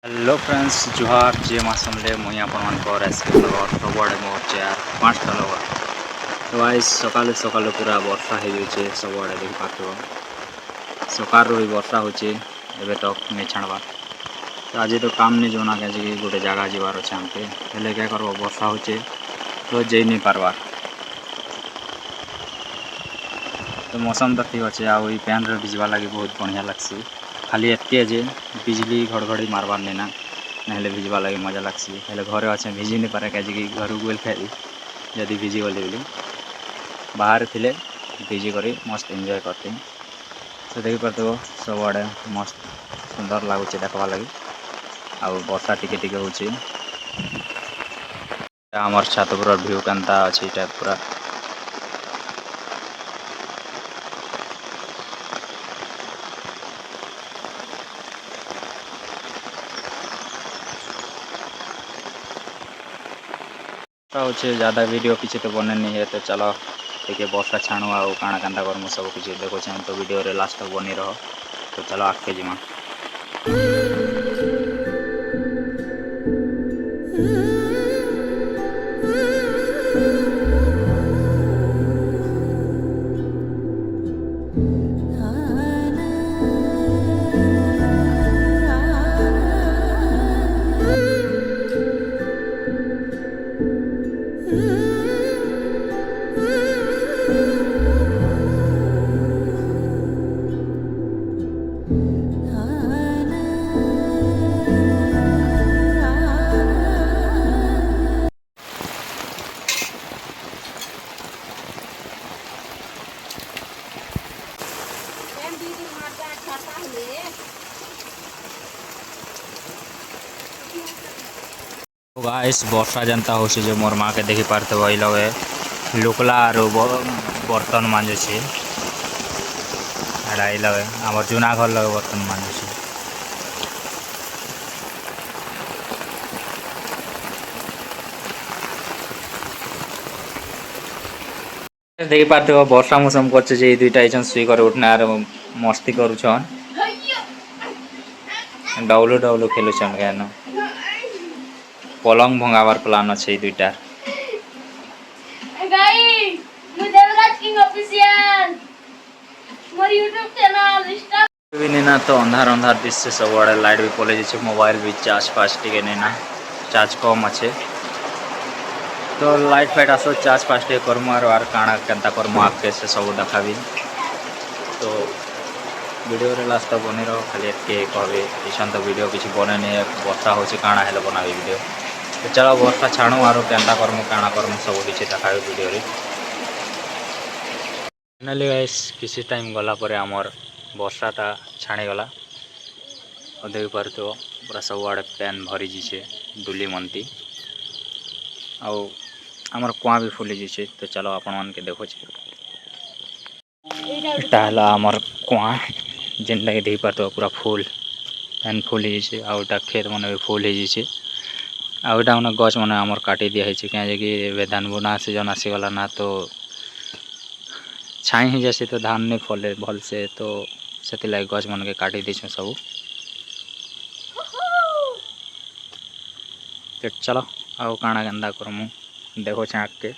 Hello friends जुहार जे मासमले मुई आपनकर SK blogger सबुआड़े मोर chair 5टा लगन तो आज सकालू सकालू पूरा वर्षा हो जाए सबुआड़े देख पार्थ सकार ही वर्षा होचे एबे तक नहीं छाड़बार तो आज तो काम नहीं जोना कि गोटे जगह जीवार अच्छे आमके हेले क्या करब वर्षा होचे तो जे नहीं पार्बार तो मौसम तो ठीक अच्छे आ पैन रे भिजवा लगी बहुत बढ़िया लगसी खाली एत्ते जे बिजली घड़घड़ी मारबार नहीं ना नहले भिजवा लगे मजा लगसी हेले घरे अच्छे भिजी नहीं पारे कहीं घर गोल खाई जदि भिजी गली बोली बाहर थिले भिजी कर मस्त एंजॉय करते तो देखी पार्थ सबुआड़े मस्त सुंदर लगुच देखवा लगी आ वर्षा टिके टिके होची आमर छात पूरा व्यू केनता अच्छी पूरा होचे ज़्यादा वीडियो किसी तो बने नहीं है तो चलो देखिए वर्षा छाणु आ काଣା कांदा करमु सब किसी देखो तो वीडियो रे लास्ट तक बनी रहो तो चलो आगे जीमा गाइस वर्षा जनता हो मोर माँ के देखी पार्थ वही लगे लुकला और बर्तन मांजे लगे आम जूना घर लगे बर्तन मांजे देखी पार्थ वर्षा मौसम कर दुईटा शुई कर उठना और मस्ती करुछन डाउलू डाउलू खेलुछन केन पलंग भंगाबार प्लान अच्छे दुईटा ना तो अंधार अंधार दिशे सबुआड़े लाइट भी पलि जाए मोबाइल भी चार्ज फास्ट टे नहीं चार्ज कम अच्छे तो लाइट फाइट आसो चार्ज फास्ट टे करमु आर काଣା केनता करमु आगे से सब देखाबी तो वीडियो रे लास्ट तक बनी रहो खाली एतके कहबे इसान तो वीडियो किसी बने नहीं वर्षा होची काଣା हेले बनाबी वीडियो तो चलो वर्षा छाणु आर केनता करमु काଣା करमु सब किसी देखाबी वीडियो रे फाइनली गाइस किसी टाइम गला पर आमर वर्षाटा छाणीगला और देख पार्थ पूरा सबुआड़े पैन भरी जाइए डुली मनती आमर कुआ भी फुली जाइए तो चलो आपण मान के देखो एटा आमर कुआ जेनटा कि देख पार्थ पूरा फुल पैन फुल जाइए आउटा खेत मन भी फुल जाइए आउटा मैंने गच मैंने आमर काटी दिया कहीं धान बुना सीजन आसीगला ना तो छाई ही जैसे तो धान नहीं फले भल से तो से लगे गच मन के काटी दीछे सब तो चलो आओ काଣା गंदा करमु देखो आँख के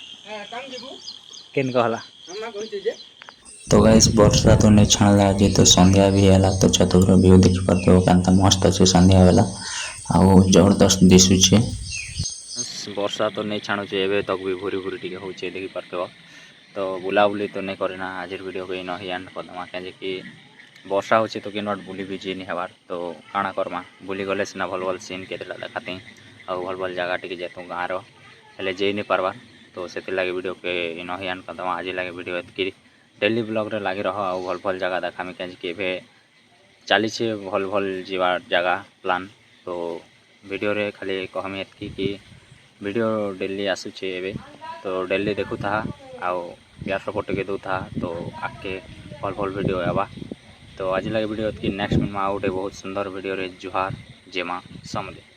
केन कहला तो गाइस वर्षा तो नहीं छाणला जे तो संध्या भी हैला तो चतुर व्यू देखि पारतो कांता मस्त अच्छे संध्या वाला आउ जबरदस्त दिसुचे वर्षा तो नहीं छाणुचे एबे तक भी भूरी भूरी टिके होचे देखि पारतो तो बुलाबुली तो नहीं करना आज वीडियो को इन ही एंड करदमा कहीं वर्षा हो तो कि नट बुली भी जी नहीं हबार तो काଣା करमा बुली गले सीना भल भल सीन के देखाती और भल भल जगह टी जेतु गाँव हेले जी नहीं पार्बार तो से लगे वीडियो के इन ही एंड करदमा आज लगे वीडियो एतकी डेली ब्लॉग रे लगी रह और भल भल जगह देखामी कहीं चली भल भल जीवार जगह प्लान तो वीडियो रे खाली कहमी एतकी कि वीडियो डेली आसुचे एबे तो डेली देखु था आउ प्यार सपोर्ट के दो था तो आगे भल भल वीडियो आवा तो आज लगे वीडियो की नेक्स्ट में आउटे बहुत सुंदर वीडियो रे जुहार जेमा समझे।